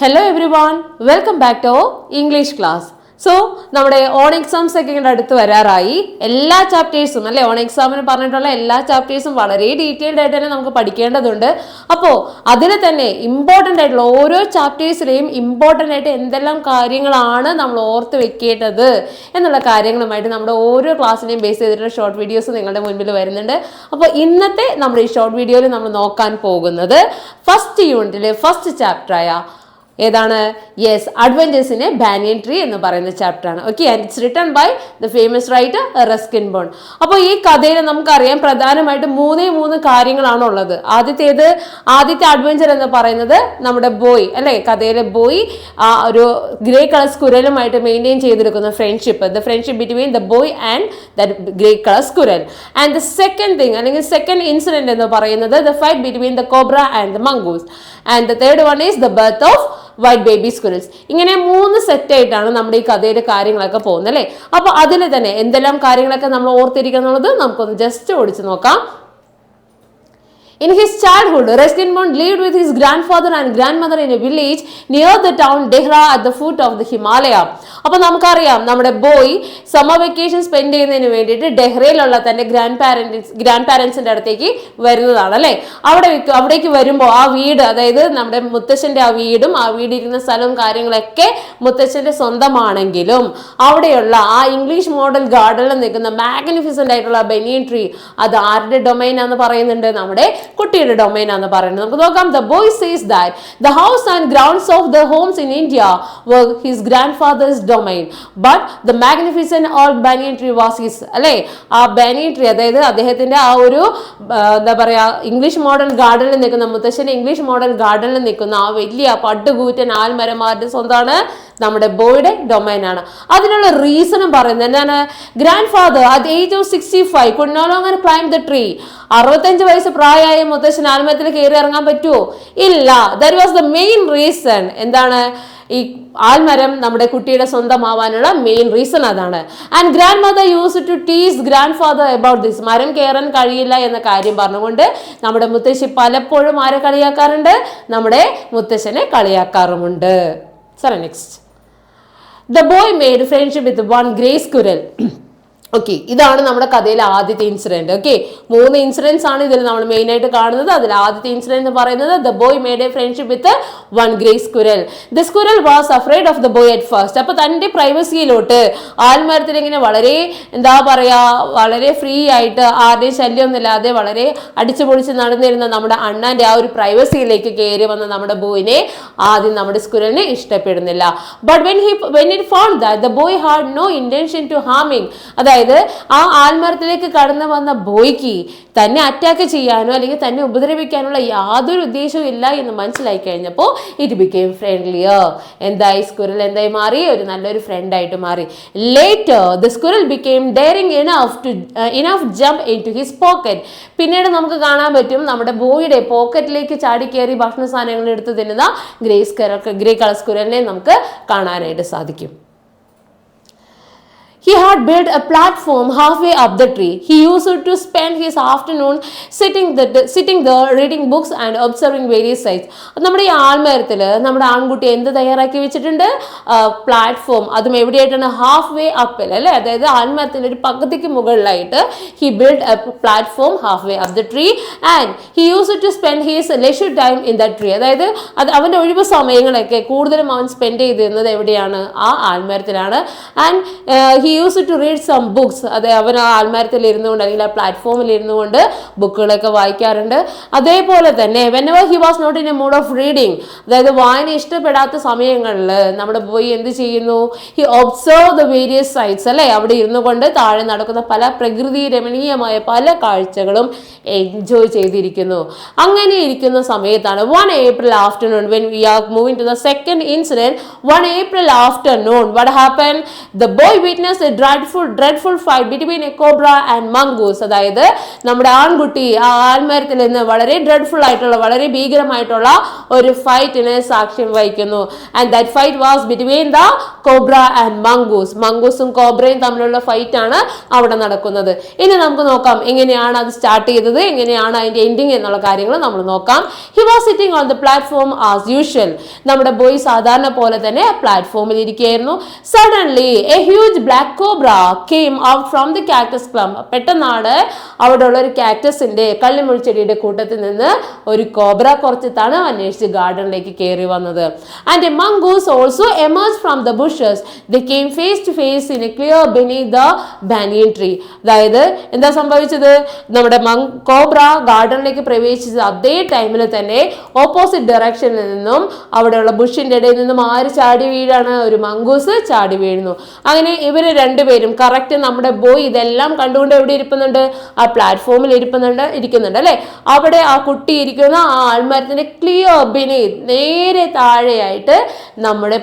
Hello everyone, welcome back to our English class. So നമ്മുടെ on exams ഒക്കെ ഇങ്ങനെ അടുത്ത് വരാറായി. എല്ലാ ചാപ്റ്റേഴ്സും അല്ലെ ഓൺ എക്സാമിന് പറഞ്ഞിട്ടുള്ള എല്ലാ ചാപ്റ്റേഴ്സും വളരെ ഡീറ്റെയിൽഡ് ആയിട്ട് തന്നെ നമുക്ക് പഠിക്കേണ്ടതുണ്ട്. അപ്പോൾ അതിൽ തന്നെ ഇമ്പോർട്ടൻ്റ് ആയിട്ടുള്ള ഓരോ ചാപ്റ്റേഴ്സിലെയും ഇമ്പോർട്ടൻ്റ് ആയിട്ട് എന്തെല്ലാം കാര്യങ്ങളാണ് നമ്മൾ ഓർത്ത് വെക്കേണ്ടത് എന്നുള്ള കാര്യങ്ങളുമായിട്ട് നമ്മുടെ ഓരോ ക്ലാസ്സിനെയും ബേസ് ചെയ്തിട്ടുള്ള ഷോർട്ട് വീഡിയോസ് നിങ്ങളുടെ മുൻപിൽ വരുന്നുണ്ട്. അപ്പോൾ ഇന്നത്തെ നമ്മുടെ ഈ ഷോർട്ട് വീഡിയോയിൽ നമ്മൾ നോക്കാൻ പോകുന്നത് ഫസ്റ്റ് യൂണിറ്റിലെ ഫസ്റ്റ് ചാപ്റ്ററായ ഏതാണ്? Yes, adventures in a banyan tree എന്ന് പറയുന്ന ചാപ്റ്റർ ആണ്. Okay, and it's written by the famous writer Ruskin Bond. അപ്പോൾ ഈ കഥയിൽ നമുക്കറിയാം പ്രധാനമായിട്ട് മൂന്ന് കാര്യങ്ങളാണ് ഉള്ളത്. ആദ്യത്തെ അഡ്വഞ്ചർ എന്ന് പറയുന്നത് നമ്മുടെ ബോയ് അല്ലെ, കഥയിലെ ബോയ് ഒരു ഗ്രേ കളർ സ്കുരലുമായിട്ട് മെയിൻറ്റെയിൻ ചെയ്തെടുക്കുന്ന the friendship between the boy and the grey colour squirrel. And the second thing അല്ലെങ്കിൽ സെക്കൻഡ് ഇൻസിഡന്റ് എന്ന് പറയുന്നത് the fight between the cobra and the mongoose. And the third one is the birth of white baby squirrels. ഇങ്ങനെ 3 സെറ്റായിട്ടാണ് നമ്മുടെ ഈ കഥയുടെ കാര്യങ്ങളൊക്കെ പോകുന്നത് അല്ലേ. അപ്പൊ അതിൽ തന്നെ എന്തെല്ലാം കാര്യങ്ങളൊക്കെ നമ്മൾ ഓർത്തിരിക്കുക എന്നുള്ളത് നമുക്കൊന്ന് ജസ്റ്റ് ഓടിച്ചു നോക്കാം. In his childhood, Ruskin Bond lived with his grandfather and grandmother in a village near the town Dehra at the foot of the Himalaya. അപ്പോൾ നമുക്കറിയാം നമ്മുടെ ബോയ് സമ്മർ വെക്കേഷൻ സ്പെൻഡ് ചെയ്യുന്നതിന് വേണ്ടിയിട്ട് ഡെഹ്റയിലുള്ള തന്റെ ഗ്രാൻഡ് പാരൻസിന്റെ അടുത്തേക്ക് വരുന്നതാണ് അല്ലെ. അവിടേക്ക് വരുമ്പോൾ ആ വീട്, അതായത് നമ്മുടെ മുത്തശ്ശന്റെ ആ വീടും ആ വീടിരിക്കുന്ന സ്ഥലവും കാര്യങ്ങളൊക്കെ മുത്തശ്ശന്റെ സ്വന്തമാണെങ്കിലും അവിടെയുള്ള ആ ഇംഗ്ലീഷ് മോഡൽ ഗാർഡനിൽ നിൽക്കുന്ന മാഗ്നിഫിസന്റ് ആയിട്ടുള്ള ബനിയൻ ട്രീ അത് ആരുടെ ഡൊമൈൻ ആണെന്ന് പറയുന്നുണ്ട്? നമ്മുടെ കുട്ടിയുടെ ഡൊമൈൻ ആണെന്ന് പറയുന്നത്. നമുക്ക് നോക്കാം. The boy says that the house and grounds of the homes in India were his grandfather's domain, but the magnificent old banyan tree was his. അല്ലേ, ആ banyan tree അതായത് അദ്ദേഹത്തിന്റെ ആ ഒരു എന്താ പറയാ ഇംഗ്ലീഷ് മോഡൽ ഗാർഡനിൽ നിൽക്കുന്ന മുത്തശ്ശന്റെ ഇംഗ്ലീഷ് മോഡൽ ഗാർഡനിൽ നിൽക്കുന്ന ആ വലിയ പട്ടുകൂറ്റൻ ആൽമരമാരുടെ സ്വന്തമാണ് നമ്മുടെ ബോയുടെ ഡൊമൈൻ ആണ്. അതിനുള്ള റീസണും പറയുന്നത് എന്താണ്? Grand father at the age of 65 could no longer climb the tree. 65 വയസ്സ് പ്രായമായ മുത്തശ്ശൻ ആൽമരത്തിൽ കയറി ഇറങ്ങാൻ പറ്റുമോ? ഇല്ല. That was the main reason. എന്താണ്? ഈ ആൽമരം നമ്മുടെ കുട്ടിയുടെ സ്വന്തമാവാനുള്ള മെയിൻ റീസൺ അതാണ്. And grandmother use to tease grandfather about this. മരം കയറാൻ കഴിയില്ല എന്ന കാര്യം പറഞ്ഞുകൊണ്ട് നമ്മുടെ മുത്തശ്ശി പലപ്പോഴും ആരെ കളിയാക്കാറുണ്ട്? നമ്മുടെ മുത്തശ്ശനെ കളിയാക്കാറുമുണ്ട്. So next, the boy made friendship with one gray squirrel. Okay, ഇതാണ് നമ്മുടെ കഥയിലെ ആദ്യത്തെ ഇൻസിഡന്റ്. ഓക്കെ, 3 ഇൻസിഡൻസ് ആണ് ഇതിൽ നമ്മൾ മെയിൻ ആയിട്ട് കാണുന്നത്. അതിൽ ആദ്യത്തെ ഇൻസിഡന്റ് എന്ന് പറയുന്നത് the boy made A friendship with one gray സ്കുരൽ. The സ്കുരൽ was afraid of the boy at first. അപ്പൊ തന്റെ പ്രൈവസിയിലോട്ട് ആൽമരത്തിൽ ഇങ്ങനെ വളരെ എന്താ പറയാ വളരെ ഫ്രീ ആയിട്ട് ആരുടെയും ശല്യമൊന്നുമില്ലാതെ വളരെ അടിച്ചു പൊളിച്ച് നടന്നിരുന്ന നമ്മുടെ അണ്ണന്റെ ആ ഒരു പ്രൈവസിയിലേക്ക് കയറി വന്ന നമ്മുടെ ബോയിനെ ആദ്യം നമ്മുടെ സ്കുരലിനെ ഇഷ്ടപ്പെടുന്നില്ല. But when it found that the boy had no intention to harming, അതായത് ആ ആൽമരത്തിലേക്ക് കടന്നു വന്ന ബോയ്ക്ക് തന്നെ അറ്റാക്ക് ചെയ്യാനോ അല്ലെങ്കിൽ തന്നെ ഉപദ്രവിക്കാനുള്ള യാതൊരു ഉദ്ദേശവും ഇല്ല എന്ന് മനസ്സിലായി കഴിഞ്ഞപ്പോൾ ഇറ്റ് ബിക്കെയിം ഫ്രണ്ട്ലിയർ. എന്തായി? സ്കുരൽ എന്തായി മാറി? ഒരു നല്ലൊരു ഫ്രണ്ട് ആയിട്ട് മാറി. Later the സ്കുരൽ became daring enough jump into his pocket. പിന്നീട് നമുക്ക് കാണാൻ പറ്റും നമ്മുടെ ബോയുടെ പോക്കറ്റിലേക്ക് ചാടി കയറി ഭക്ഷണ സാധനങ്ങൾ എടുത്ത് തിന്നുന്ന ഗ്രേ കളർ സ്കുരലിനെ നമുക്ക് കാണാനായിട്ട് സാധിക്കും. He had built a platform halfway up the tree. He used to spend his afternoon sitting there reading books and observing various sights. നമ്മുടെ ഈ ആൽമരത്തിൽ നമ്മുടെ ആൺകുട്ടി എന്ത് തയ്യാറാക്കി വെച്ചിട്ടുണ്ട്? പ്ലാറ്റ്ഫോം. അതും എവിടെയായിട്ടാണ്? ഹാഫ് വേ അപ്പിൽ അല്ലേ, അതായത് ആൽമരത്തിന്റെ ഒരു പകുതിക്ക് മുകളിലായിട്ട് he built a platform halfway up the tree and he used to spend his leisure time in that tree. അതായത് അവന്റെ ഒഴിവ് സമയങ്ങളൊക്കെ കൂടുതലും അവൻ സ്പെൻഡ് ചെയ്തിരുന്നത് എവിടെയാണ്? ആ ആൽമരത്തിലാണ്. And he used to read some books. അതെ, അവൻ ആ ആൽമരത്തിൽ ഇരുന്നുകൊണ്ട് അല്ലെങ്കിൽ ആ പ്ലാറ്റ്ഫോമിൽ ഇരുന്നുകൊണ്ട് ബുക്കുകളൊക്കെ വായിക്കാറുണ്ട്. അതേപോലെ തന്നെ whenever he was not in a mood of reading, അതായത് വായന ഇഷ്ടപ്പെടാത്ത സമയങ്ങളിൽ നമ്മുടെ ബോയ് എന്ത് ചെയ്യുന്നു? he observed the various sights അല്ലെ, അവിടെ ഇരുന്നു കൊണ്ട് താഴെ നടക്കുന്ന പല പ്രകൃതി രമണീയമായ പല കാഴ്ചകളും എൻജോയ് ചെയ്തിരിക്കുന്നു. അങ്ങനെ ഇരിക്കുന്ന സമയത്താണ് one April afternoon, when we are moving to the second incident, one April afternoon, what happened? The boy witnessed a dreadful fight between a cobra and mongoose. അതായത് നമ്മുടെ ആൺകുട്ടി ആ ആൽമരത്തിൽ നിന്ന് വളരെ ഡ്രെഡ്ഫുൾ ആയിട്ടുള്ള വളരെ ഭീകരമായിട്ടുള്ള ഒരു ഫൈറ്റിന് സാക്ഷ്യം വഹിക്കുന്നു. And that fight was between the cobra and mongoose. മംഗൂസും കോബ്രയും തമ്മിലുള്ള ഫൈറ്റ് ആണ് അവിടെ നടക്കുന്നത്. ഇനി നമുക്ക് നോക്കാം എങ്ങനെയാണ് അത് സ്റ്റാർട്ട് ചെയ്തത്, എങ്ങനെയാണ് അതിന്റെ എൻഡിങ് എന്നുള്ള കാര്യങ്ങൾ നമ്മൾ നോക്കാം. He was sitting on the platform as usual. നമ്മുടെ ബോയ് സാധാരണ പോലെ തന്നെ പ്ലാറ്റ്ഫോമിൽ ഇരിക്കുകയായിരുന്നു. Suddenly a huge black cobra came out from the cactus clump. പെട്ടെന്നാണ് അവിടെ ഉള്ള ഒരു കാക്ടസിന്റെ കള്ളിമുൾച്ചെടിയുടെ കൂട്ടത്തിൽ നിന്ന് ഒരു കോബ്ര കുറച്ച് തണവ് അന്വേഷിച്ച് ഗാർഡനിലേക്ക് കയറി വന്നത്. And a mongoose also emerge from the bushes. They came face to face in a clear beneath the banyan tree. അതായത് എന്താ സംഭവിച്ചത്, നമ്മുടെ കോബ്ര ഗാർഡനിലേക്ക് പ്രവേശിച്ചത് അതേ ടൈമിൽ തന്നെ ഓപ്പോസിറ്റ് ഡയറക്ഷനിൽ നിന്നും അവിടെയുള്ള ബുഷിന്റെ ഇടയിൽ നിന്നും ആര് ചാടി വീഴാണ്, ഒരു മംഗൂസ് ചാടി വീഴുന്നു. അങ്ങനെ ഇവര് രണ്ടുപേരും കറക്റ്റ് നമ്മുടെ ബോയ് ഇതെല്ലാം കണ്ടുകൊണ്ട് എവിടെ ഇരിക്കുന്നുണ്ട്, ആ പ്ലാറ്റ്ഫോമിൽ ഇരിക്കുന്നുണ്ട് അല്ലെ. അവിടെ ആ കുട്ടി ഇരിക്കുന്ന ആ ആൽമരത്തിന്റെ ക്ലിയർ ബിനീത് നേരെ താഴെയായിട്ട് നമ്മുടെ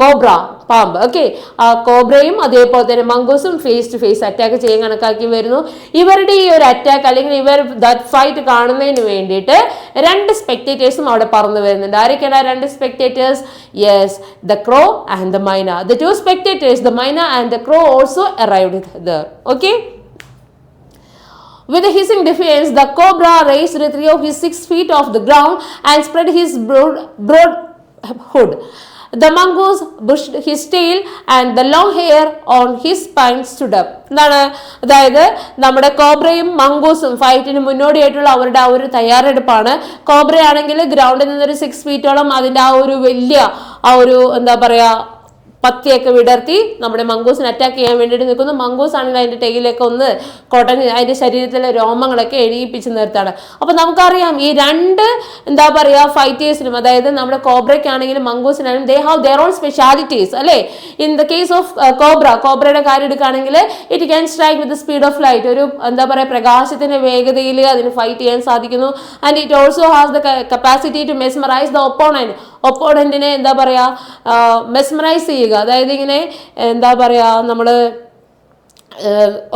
കോബ്ര പാമ്പ്, ഓക്കെ, ആ കോബ്രയും അതേപോലെ തന്നെ മംഗൂസും ഫേസ് ടു ഫേസ് അറ്റാക്ക് ചെയ്യാൻ കണക്കാക്കി വരുന്നു. ഇവരുടെ ഈ ഒരു അറ്റാക്ക് അല്ലെങ്കിൽ ഇവർ ദാറ്റ് ഫൈറ്റ് കാണുന്നതിന് വേണ്ടിയിട്ട് രണ്ട് സ്പെക്ടേറ്റേഴ്സും അവിടെ പറന്നു വരുന്നുണ്ട്. ആരൊക്കെയാണ് ആ രണ്ട് spectators? Yes, the crow and the myna. The two spectators, the myna and the crow also arrived there. Okay. With a hissing defiance, the cobra raised 3 of his 6 feet off the ground and spread his broad hood. The mongoose bushed his tail and the long hair on his spine stood up. എന്താണ്, അതായത് നമ്മുടെ കോബ്രയും മംഗൂസും ഫൈറ്റിന് മുന്നോടിയായിട്ടുള്ള അവരുടെ ആ ഒരു തയ്യാറെടുപ്പാണ്. Cobra ആണെങ്കിൽ ഗ്രൗണ്ടിൽ നിന്നൊരു 6 ഫീറ്റോളം അതിന്റെ ആ ഒരു വലിയ ആ ഒരു എന്താ പറയാ പത്തിയൊക്കെ വിടർത്തി നമ്മുടെ മംഗൂസിനെ അറ്റാക്ക് ചെയ്യാൻ വേണ്ടിയിട്ട് നിൽക്കുന്നു. മംഗൂസ് ആണെങ്കിൽ അതിന്റെ ടെയിലൊക്കെ ഒന്ന് കൊടഞ്ഞ് അതിന്റെ ശരീരത്തിലെ രോമങ്ങളൊക്കെ എഴുതിപ്പിച്ച് നിർത്താണ്. അപ്പൊ നമുക്കറിയാം ഈ രണ്ട് എന്താ പറയാ ഫൈറ്റേഴ്സിനും, അതായത് നമ്മുടെ കോബ്രയ്ക്കാണെങ്കിലും മംഗൂസിനാണെങ്കിലും they have their own specialities അല്ലെ. ഇൻ ദ കേസ് ഓഫ് കോബ്രയുടെ കാര്യം എടുക്കുകയാണെങ്കിൽ it can strike with speed of light. ഒരു എന്താ പറയാ പ്രകാശത്തിന്റെ വേഗതയിൽ അതിന് ഫൈറ്റ് ചെയ്യാൻ സാധിക്കുന്നു. And it also has the capacity to mesmerise the ഒപ്പോണന്റിനെ എന്താ പറയാ മെസ്മറൈസ് ചെയ്യുക. അതായത് ഇങ്ങനെ എന്താ പറയാ നമ്മള്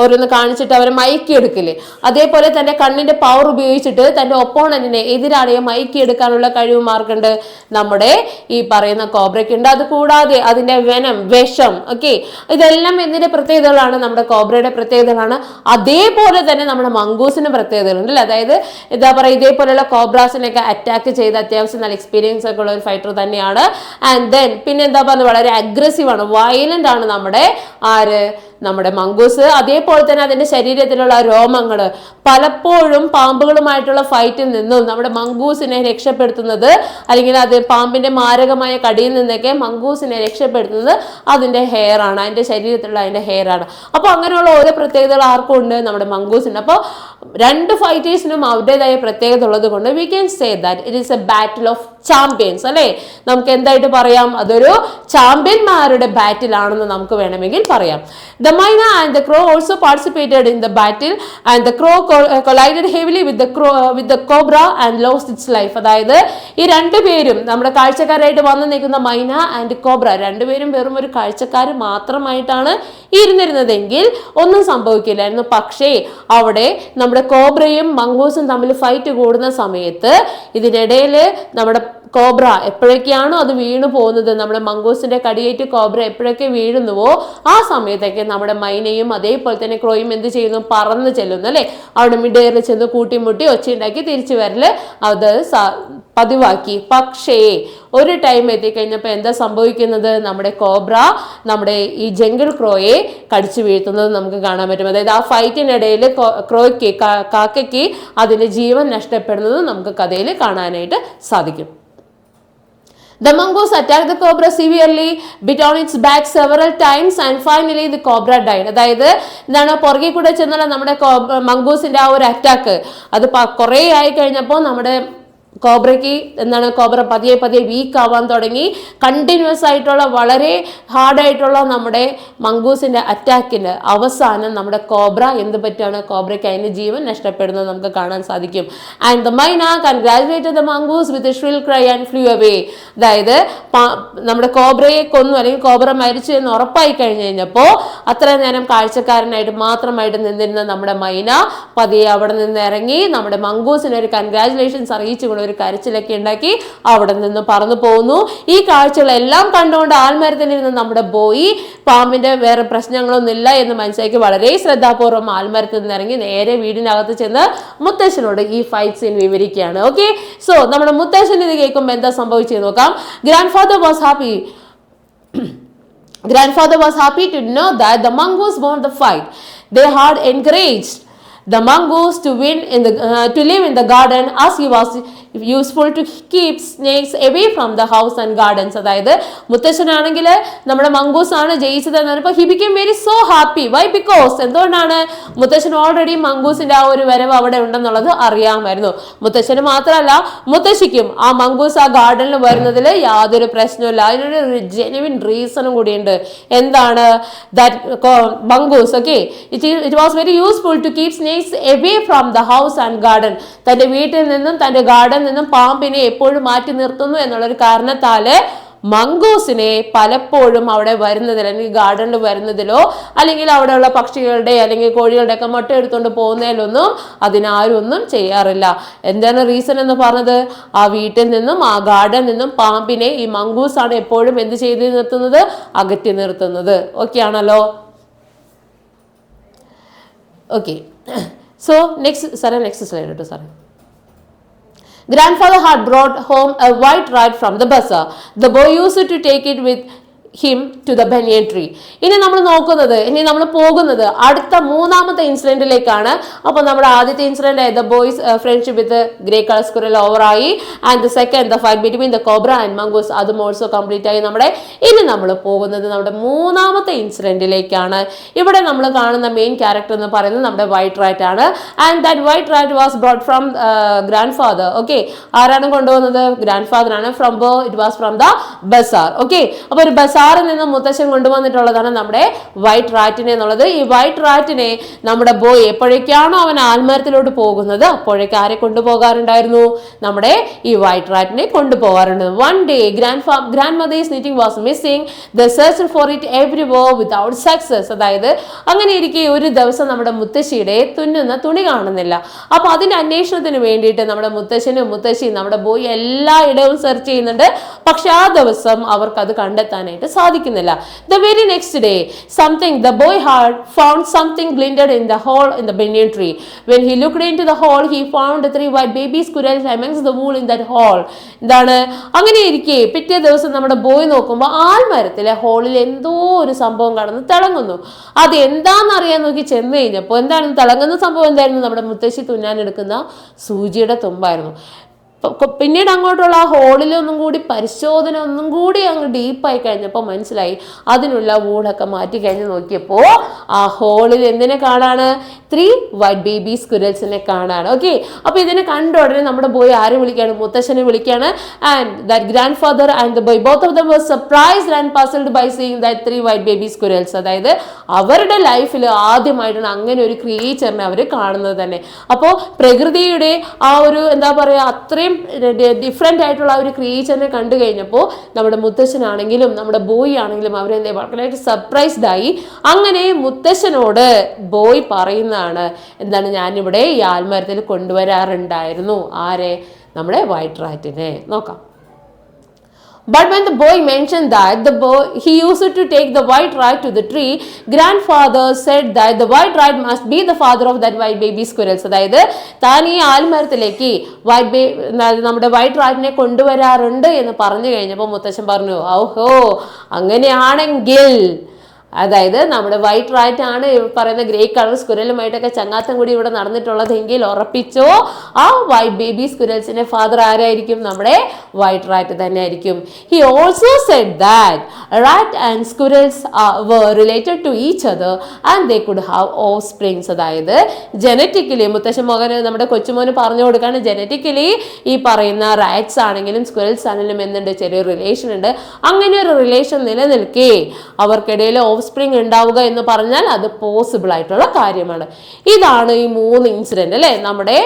ഓരോന്ന് കാണിച്ചിട്ട് അവരെ മയക്കിയെടുക്കില്ലേ, അതേപോലെ തന്റെ കണ്ണിന്റെ പവർ ഉപയോഗിച്ചിട്ട് തന്റെ ഒപ്പോണന്റിനെ എതിരാളിയെ മയക്കിയെടുക്കാനുള്ള കഴിവ് മാർക്കുണ്ട് നമ്മുടെ ഈ പറയുന്ന കോബ്രയ്ക്കുണ്ട്. അത് കൂടാതെ അതിന്റെ വിഷം, ഓക്കെ, ഇതെല്ലാം എന്തിന്റെ പ്രത്യേകതകളാണ്, നമ്മുടെ കോബ്രയുടെ പ്രത്യേകതകളാണ്. അതേപോലെ തന്നെ നമ്മുടെ മംഗൂസിന്റെ പ്രത്യേകതകളുണ്ട് അല്ലേ. അതായത് എന്താ പറയുക, ഇതേപോലെയുള്ള കോബ്രാസിനെയൊക്കെ അറ്റാക്ക് ചെയ്ത് അത്യാവശ്യം നല്ല എക്സ്പീരിയൻസ് ഒക്കെ ഉള്ള ഒരു ഫൈറ്റർ തന്നെയാണ്. ആൻഡ് ദെൻ പിന്നെ എന്താ പറയുക, വളരെ അഗ്രസീവ് ആണ്, വയലന്റ് ആണ് നമ്മുടെ മംഗൂസ്. അതേപോലെ തന്നെ അതിന്റെ ശരീരത്തിലുള്ള രോമങ്ങൾ പലപ്പോഴും പാമ്പുകളുമായിട്ടുള്ള ഫൈറ്റിൽ നിന്നും നമ്മുടെ മംഗൂസിനെ രക്ഷപ്പെടുത്തുന്നത്, അല്ലെങ്കിൽ അത് പാമ്പിന്റെ മാരകമായ കടിയിൽ നിന്നൊക്കെ മംഗൂസിനെ രക്ഷപ്പെടുത്തുന്നത് അതിന്റെ ഹെയർ ആണ്, അതിന്റെ ശരീരത്തിലുള്ള അതിന്റെ ഹെയർ ആണ്. അപ്പൊ അങ്ങനെയുള്ള ഓരോ പ്രത്യേകതകൾ ആർക്കും ഉണ്ട്, നമ്മുടെ മംഗൂസിന്. അപ്പോൾ രണ്ട് ഫൈറ്റേഴ്സിനും അവരുടേതായ പ്രത്യേകത ഉള്ളത് കൊണ്ട് we can say that it is A battle of champions അല്ലെ. നമുക്ക് എന്തായിട്ട് പറയാം, അതൊരു ചാമ്പ്യന്മാരുടെ ബാറ്റിൽ ആണെന്ന് നമുക്ക് വേണമെങ്കിൽ പറയാം. The myna and the crow also participated in the battle, and the crow collided heavily with the cobra and lost its life. അതായത് ഈ രണ്ടുപേരും നമ്മുടെ കാഴ്ചക്കാരായിട്ട് വന്നു നിൽക്കുന്ന മൈന ആൻഡ് കോബ്ര രണ്ടുപേരും വെറും ഒരു കാഴ്ചക്കാർ മാത്രമായിട്ടാണ് ഇരുന്നിരുന്നതെങ്കിൽ ഒന്നും സംഭവിക്കില്ലായിരുന്നു. പക്ഷേ അവിടെ നമ്മുടെ കോബ്രയും മംഗൂസും തമ്മിൽ ഫൈറ്റ് കൂടുന്ന സമയത്ത് ഇതിനിടയിൽ നമ്മുടെ കോബ്ര എപ്പോഴൊക്കെയാണോ അത് വീണു പോകുന്നത്, നമ്മുടെ മംഗൂസിന്റെ കടിയേറ്റ് കോബ്ര എപ്പോഴൊക്കെ വീഴുന്നുവോ ആ സമയത്തൊക്കെ നമ്മുടെ മൈനയും അതേപോലെ തന്നെ ക്രോയും എന്ത് ചെയ്യുന്നു, പറന്ന് ചെല്ലുന്നു അല്ലെ. അവിടെ മിഡെയറിൽ ചെന്ന് കൂട്ടിമുട്ടി ഒച്ചയുണ്ടാക്കി തിരിച്ചു വരല് അത് പതിവാക്കി. പക്ഷേ ഒരു ടൈം എത്തിക്കഴിഞ്ഞപ്പോൾ എന്താ സംഭവിക്കുന്നത്, നമ്മുടെ കോബ്ര നമ്മുടെ ഈ ജംഗിൾ ക്രോയെ കടിച്ചു വീഴ്ത്തുന്നത് നമുക്ക് കാണാൻ പറ്റും. അതായത് ആ ഫൈറ്റിനിടയിൽ കാക്കയ്ക്ക് അതിന്റെ ജീവൻ നഷ്ടപ്പെടുന്നത് നമുക്ക് കഥയിൽ കാണാനായിട്ട് സാധിക്കും. The mongoose attacked the cobra severely, bit on its back several times and finally the cobra died. അതായത് എന്താണ്, പുറകെ കൂടെ ചെന്നുള്ള നമ്മുടെ മംഗൂസിന്റെ ആ ഒരു അറ്റാക്ക് അത് കുറേ ആയി കഴിഞ്ഞപ്പോൾ നമ്മുടെ കോബ്രയ്ക്ക് എന്താണ്, കോബ്ര പതിയെ വീക്ക് ആവാൻ തുടങ്ങി. കണ്ടിന്യൂസ് ആയിട്ടുള്ള വളരെ ഹാർഡായിട്ടുള്ള നമ്മുടെ മംഗൂസിന്റെ അറ്റാക്കിന് അവസാനം നമ്മുടെ കോബ്ര എന്ത് പറ്റാണ്, കോബ്രയ്ക്ക് അതിന്റെ ജീവൻ നഷ്ടപ്പെടുന്നത് നമുക്ക് കാണാൻ സാധിക്കും. And the myna congratulated the mongoose with a shrill cry and flew away. അതായത് നമ്മുടെ കോബ്രയെ കൊന്നു അല്ലെങ്കിൽ കോബ്ര മരിച്ചു എന്ന് ഉറപ്പായി കഴിഞ്ഞപ്പോൾ അത്ര നേരം കാഴ്ചക്കാരനായിട്ട് മാത്രമായിട്ട് നിന്നിരുന്ന നമ്മുടെ മൈന പതിയെ അവിടെ നിന്ന് ഇറങ്ങി നമ്മുടെ മംഗൂസിന് ഒരു കൺഗ്രാജുലേഷൻസ് അറിയിച്ചുകൊണ്ട് ഒരു കരച്ചിലൊക്കെ ഉണ്ടാക്കി അവിടെ നിന്ന് പറന്നു പോകുന്നു. ഈ കാഴ്ചകളെല്ലാം കണ്ടുകൊണ്ട് ആൽമരത്തിലിരുന്ന് നമ്മുടെ ബോയ് പാമ്പിന്റെ വേറെ പ്രശ്നങ്ങളൊന്നും ഇല്ല എന്ന് മനസ്സിലാക്കി വളരെ ശ്രദ്ധാപൂർവ്വം ആൽമരത്തിൽ നിന്ന് ഇറങ്ങി നേരെ വീടിനകത്ത് ചെന്ന് മുത്തശ്ശനോട് ഈ ഫൈറ്റ് സീൻ വിവരിക്കുകയാണ്. ഓക്കെ, സോ നമ്മുടെ മുത്തശ്ശൻ ഇത് കേൾക്കുമ്പോൾ എന്താ സംഭവിച്ചത് നോക്കാം. Grandfather was happy to know that the mongoose won the fight. They had encouraged the mongoose to live in the garden as he was useful to keep snakes away from the house and gardens. അതായത് മുത്തശ്ശനാണെങ്കിൽ നമ്മുടെ mongoose ആണ് ജയിച്ചത് എന്ന് പറഞ്ഞപ്പോൾ he became very so happy. Why? Because എന്തുകൊണ്ടാണ് മുത്തശ്ശൻ already മംഗൂസിന്റെ ആ ഒരു വരവ് അവിടെ ഉണ്ടെന്നുള്ളത് അറിയാമായിരുന്നു. മുത്തശ്ശന് മാത്രമല്ല മുത്തശ്ശിക്കും ആ മംഗൂസ് ആ ഗാർഡനിൽ വരുന്നതിൽ യാതൊരു പ്രശ്നമില്ല. അതിനൊരു ജെനുവിൻ റീസണും കൂടിയുണ്ട്. എന്താണ്? That mongoose okay it was very useful to keep snakes away from the house and garden. തന്റെ വീട്ടിൽ നിന്നും തന്റെ ഗാർഡൻ നിന്നും പാമ്പിനെ എപ്പോഴും മാറ്റി നിർത്തുന്നു എന്നുള്ളൊരു കാരണത്താല് മംഗൂസിനെ പലപ്പോഴും അവിടെ വരുന്നതിൽ അല്ലെങ്കിൽ ഗാർഡനിൽ വരുന്നതിലോ അല്ലെങ്കിൽ അവിടെയുള്ള പക്ഷികളുടെ അല്ലെങ്കിൽ കോഴികളുടെ ഒക്കെ മുട്ട എടുത്തുകൊണ്ട് പോകുന്നതിലൊന്നും അതിനാരും ഒന്നും ചെയ്യാറില്ല. എന്താണ് റീസൺ എന്ന് പറഞ്ഞത്? ആ വീട്ടിൽ നിന്നും ആ ഗാർഡനിൽ നിന്നും പാമ്പിനെ ഈ മംഗൂസ് ആണ് എപ്പോഴും എന്ത് ചെയ്ത് നിർത്തുന്നത്? അകറ്റി നിർത്തുന്നത്. ഓക്കെ ആണല്ലോ? Okay, so next slide sir. Grandfather had brought home a white rat from the bazaar. The boy used to take it with him to the banyan tree. ഇനി നമ്മൾ പോകുന്നത് അടുത്ത മൂന്നാമത്തെ ഇൻസിഡന്റിലേക്കാണ്. അപ്പോൾ നമ്മുടെ ആദ്യത്തെ incident the boy's friendship with grey colour squirrel ഓവറായി. And the second the fight between the cobra and mongoose അതും ഓൾസോ കംപ്ലീറ്റ് ആയി. ഇനി നമ്മൾ പോകുന്നത് നമ്മുടെ മൂന്നാമത്തെ ഇൻസിഡന്റിലേക്കാണ്. ഇവിടെ നമ്മൾ കാണുന്ന മെയിൻ ക്യാരക്ടർ എന്ന് പറയുന്നത് നമ്മുടെ വൈറ്റ് റാറ്റ് ആണ്. And that white rat was brought from grandfather. Okay, ആരാണ് കൊണ്ടുപോകുന്നത്? ഗ്രാൻഡ് ഫാദർ ആണ്. It was from the bazaar. Okay, അപ്പോൾ ഒരു ബസാറിൽ നിന്ന് മുത്തശ്ശൻ കൊണ്ടുവന്നിട്ടുള്ളതാണ് നമ്മുടെ വൈറ്റ് റാറ്റിനെ എന്നുള്ളത്. ഈ വൈറ്റ് റാറ്റിനെ നമ്മുടെ ബോയ് എപ്പോഴേക്കാണോ അവൻ ആൽമരത്തിലോട്ട് പോകുന്നത് അപ്പോഴേക്ക് ആരെ കൊണ്ടുപോകാറുണ്ടായിരുന്നു? നമ്മുടെ ഈ വൈറ്റ് റാറ്റിനെ കൊണ്ടുപോകാറുണ്ട്. One day grandmother's knitting was missing. The search for it everywhere without success. അതായത് അങ്ങനെ ഇരിക്കെ ഒരു ദിവസം നമ്മുടെ മുത്തശ്ശിയുടെ തുന്നുന്ന തുണി കാണുന്നില്ല. അപ്പൊ അതിന്റെ അന്വേഷണത്തിന് വേണ്ടിയിട്ട് നമ്മുടെ മുത്തശ്ശനും മുത്തശ്ശിയും നമ്മുടെ ബോയ് എല്ലായിടവും സെർച്ച് ചെയ്യുന്നുണ്ട്. പക്ഷെ ആ ദിവസം അവർക്ക് അത് കണ്ടെത്താനായിട്ട് സാധിക്കുന്നില്ല. The very next day, the boy had found something glinted in the hole in the banyan tree. When he looked into the hole, he found 3 white baby squirrels amongst the wool in that hole. എന്താണ് അങ്ങനെ ഇരിക്കെ പിറ്റേ ദിവസം നമ്മുടെ boy നോക്കുമ്പോൾ ആൽമരത്തിലെ ഹോളിൽ എന്തോ ഒരു സംഭവം കാണുന്നു, തിളങ്ങുന്നു. അത് എന്താണെന്ന് അറിയാൻ നോക്കി ചെന്ന് കഴിഞ്ഞപ്പോൾ എന്താണ് തിളങ്ങുന്ന സംഭവം? എന്തായിരുന്നു? നമ്മുടെ മുത്തശ്ശി തുന്നാനെടുക്കുന്ന സൂചിയുടെ തുമ്പായിരുന്നു. പിന്നീട് അങ്ങോട്ടുള്ള ആ ഹോളിലൊന്നും കൂടി പരിശോധന ഒന്നും കൂടി അങ്ങ് ഡീപ്പായി കഴിഞ്ഞപ്പോൾ മനസ്സിലായി അതിനുള്ള വൂളൊക്കെ മാറ്റി കഴിഞ്ഞ് നോക്കിയപ്പോൾ ആ ഹോളിൽ എന്തിനെ കാണാണ്? 3 വൈറ്റ് ബേബി സ്ക്വിറൽസിനെ കാണാണ്. ഓക്കെ, അപ്പൊ ഇതിനെ കണ്ട ഉടനെ നമ്മുടെ ബോയ് ആരെ വിളിക്കാണ്? മുത്തശ്ശനെ വിളിക്കാണ്. And that grandfather and the boy both of them was surprised and puzzled by seeing that 3 white baby squirrels. അതായത് അവരുടെ ലൈഫിൽ ആദ്യമായിട്ടാണ് അങ്ങനെ ഒരു ക്രിയേച്ചറിനെ അവർ കാണുന്നത് തന്നെ. അപ്പോൾ പ്രകൃതിയുടെ ആ ഒരു എന്താ പറയുക അത്രയും ഡിഫറെന്റ് ആയിട്ടുള്ള ഒരു ക്രിയേച്ചറിനെ കണ്ടു കഴിഞ്ഞപ്പോൾ നമ്മുടെ മുത്തശ്ശനാണെങ്കിലും നമ്മുടെ ബോയ് ആണെങ്കിലും അവരെന്താ വളരെ സർപ്രൈസ്ഡ് ആയി. അങ്ങനെ മുത്തശ്ശനോട് ബോയ് പറയുന്നതാണ് എന്താണ്, ഞാനിവിടെ ഈ ആൽമരത്തിൽ കൊണ്ടുവരാറുണ്ടായിരുന്നു. ആരെ? നമ്മുടെ വൈറ്റ് റാറ്റിനെ. നോക്കാം. But when the boy mentioned that he used to take the white rat to the tree, grandfather said that the white rat must be the father of that white baby squirrels. അതായത് താൻ ഈ ആൽമരത്തിലേക്ക് നമ്മുടെ white റാറ്റിനെ കൊണ്ടുവരാറുണ്ട് എന്ന് പറഞ്ഞു കഴിഞ്ഞപ്പോൾ മുത്തശ്ശൻ പറഞ്ഞു, ഓഹോ അങ്ങനെയാണെങ്കിൽ അതായത് നമ്മുടെ വൈറ്റ് റാറ്റ് ആണ് പറയുന്ന ഗ്രേ കളർ സ്ക്വിറലുമായിട്ടൊക്കെ ചങ്ങാത്തം കൂടി ഇവിടെ നടന്നിട്ടുള്ളതെങ്കിൽ ഉറപ്പിച്ചോ ആ വൈറ്റ് ബേബി സ്ക്വിറൽസിന്റെ ഫാദർ ആരായിരിക്കും? നമ്മുടെ വൈറ്റ് റാറ്റ് തന്നെ ആയിരിക്കും. He also said that rat and squirrels were related to each other and they could have offsprings. അതായത് ജനറ്റിക്കലി മുത്തശ്ശൻ മകന് നമ്മുടെ കൊച്ചുമോന് പറഞ്ഞു കൊടുക്കാണ്, ജനറ്റിക്കലി ഈ പറയുന്ന റാറ്റ്സ് ആണെങ്കിലും സ്ക്വിറൽസ് ആണെങ്കിലും എന്തുണ്ട്? ചെറിയ റിലേഷൻ ഉണ്ട്. അങ്ങനെ ഒരു റിലേഷൻ നിലനിൽക്കേ അവർക്കിടയിൽ ഓഫ് സ്പ്രിങ് ഉണ്ടാവുക എന്ന് പറഞ്ഞാൽ അത് പോസിബിൾ ആയിട്ടുള്ള കാര്യമാണ്. ഇതാണ് ഈ 3 ഇൻസിഡന്റ് അല്ലെ. നമ്മുടെ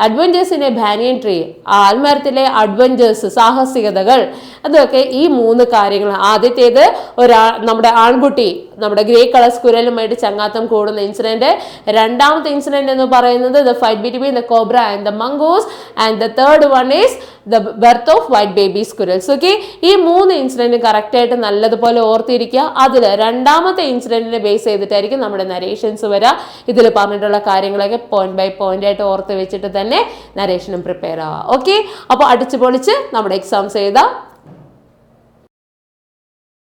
adventures in a banyan tree, ആൽമരത്തിലെ അഡ്വഞ്ചേഴ്സ്, സാഹസികതകൾ, അതൊക്കെ ഈ 3 കാര്യങ്ങൾ. ആദ്യത്തേത് നമ്മുടെ ആൺകുട്ടി നമ്മുടെ ഗ്രേ കളർ സ്കുരലുമായിട്ട് ചങ്ങാത്തം കൂടുന്ന ഇൻസിഡന്റ്. രണ്ടാമത്തെ ഇൻസിഡന്റ് എന്ന് പറയുന്നത് the fight between the cobra and the mongoose. And the third one is the birth of white baby squirrels. Okay, ഈ 3 ഇൻസിഡന്റ് കറക്റ്റ് ആയിട്ട് നല്ലതുപോലെ ഓർത്തിരിക്കുക. അതിൽ രണ്ടാമത്തെ ഇൻസിഡന്റിനെ ബേസ് ചെയ്തിട്ടായിരിക്കും നമ്മുടെ നരേഷൻസ് വരാം. ഇതിൽ പറഞ്ഞിട്ടുള്ള കാര്യങ്ങളൊക്കെ പോയിന്റ് ബൈ പോയിന്റ് ആയിട്ട് ഓർത്ത് വെച്ചിട്ട് തന്നെ നരേഷനും പ്രിപ്പയർ ആവാം. ഓക്കെ, അപ്പോൾ അടിച്ചു പൊളിച്ച് നമ്മുടെ എക്സാംസ് എഴുതാം.